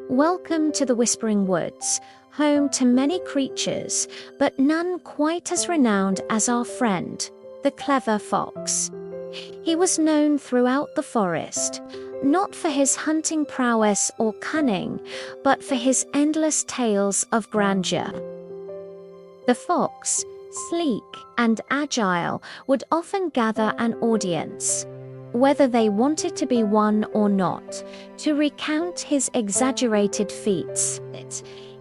Welcome to the Whispering Woods, home to many creatures, but none quite as renowned as our friend, the clever fox. He was known throughout the forest, not for his hunting prowess or cunning, but for his endless tales of grandeur. The fox, sleek and agile, would often gather an audience, whether they wanted to be one or not, to recount his exaggerated feats.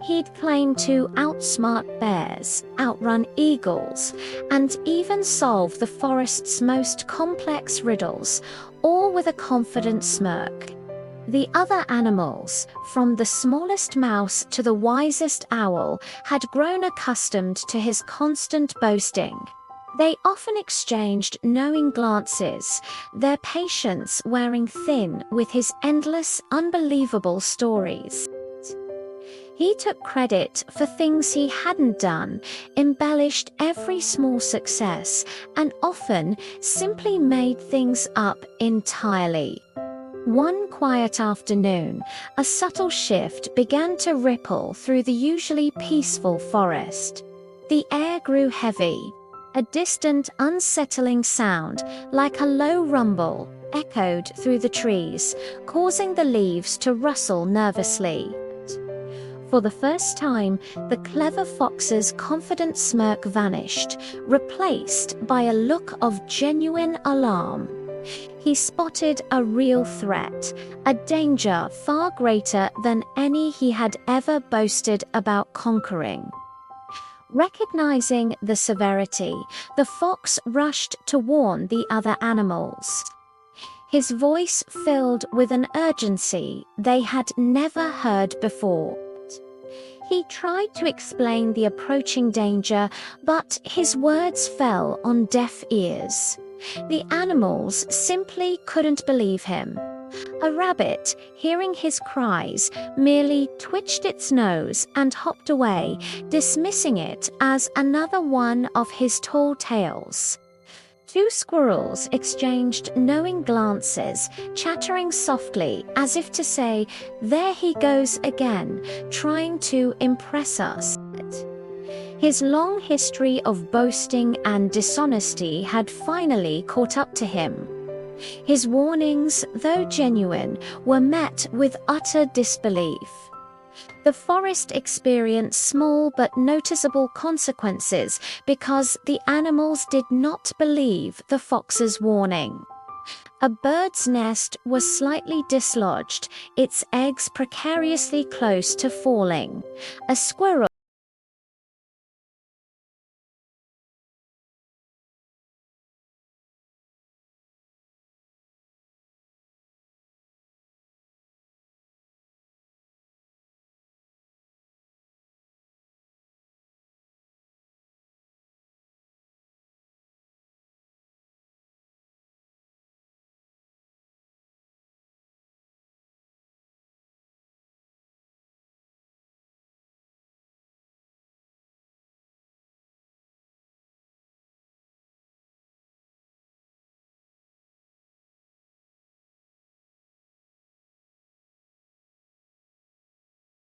He'd claim to outsmart bears, outrun eagles, and even solve the forest's most complex riddles, all with a confident smirk. The other animals, from the smallest mouse to the wisest owl, had grown accustomed to his constant boasting. They often exchanged knowing glances, their patience wearing thin with his endless, unbelievable stories. He took credit for things he hadn't done, embellished every small success, and often simply made things up entirely. One quiet afternoon, a subtle shift began to ripple through the usually peaceful forest. The air grew heavy. A distant, unsettling sound, like a low rumble, echoed through the trees, causing the leaves to rustle nervously. For the first time, the clever fox's confident smirk vanished, replaced by a look of genuine alarm. He spotted a real threat, a danger far greater than any he had ever boasted about conquering. Recognizing the severity, the fox rushed to warn the other animals. His voice filled with an urgency they had never heard before. He tried to explain the approaching danger, but his words fell on deaf ears. The animals simply couldn't believe him. A rabbit, hearing his cries, merely twitched its nose and hopped away, dismissing it as another one of his tall tales. Two squirrels exchanged knowing glances, chattering softly as if to say, "There he goes again, trying to impress us." His long history of boasting and dishonesty had finally caught up to him. His warnings, though genuine, were met with utter disbelief. The forest experienced small but noticeable consequences because the animals did not believe the fox's warning. A bird's nest was slightly dislodged, its eggs precariously close to falling. A squirrel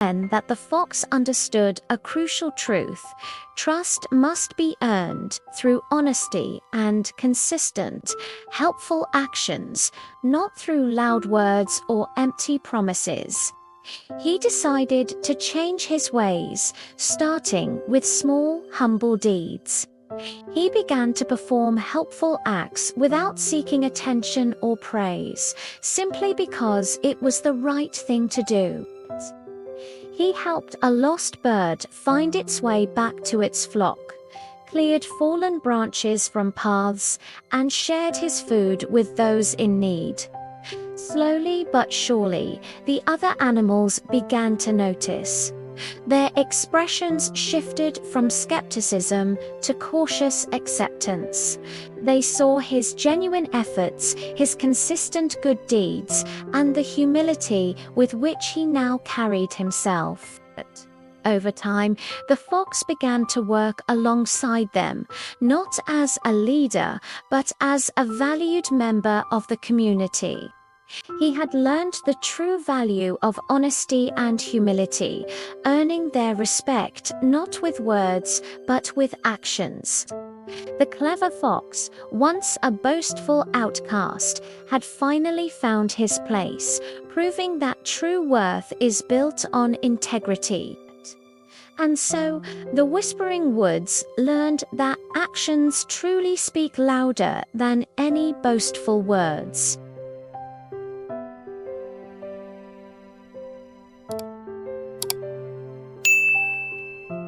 that the fox understood a crucial truth. Trust must be earned through honesty and consistent, helpful actions, not through loud words or empty promises. He decided to change his ways, starting with small, humble deeds. He began to perform helpful acts without seeking attention or praise, simply because it was the right thing to do. He helped a lost bird find its way back to its flock, cleared fallen branches from paths, and shared his food with those in need. Slowly but surely, the other animals began to notice. Their expressions shifted from skepticism to cautious acceptance. They saw his genuine efforts, his consistent good deeds, and the humility with which he now carried himself. Over time, the fox began to work alongside them, not as a leader, but as a valued member of the community. He had learned the true value of honesty and humility, earning their respect not with words, but with actions. The clever fox, once a boastful outcast, had finally found his place, proving that true worth is built on integrity. And so, the Whispering Woods learned that actions truly speak louder than any boastful words.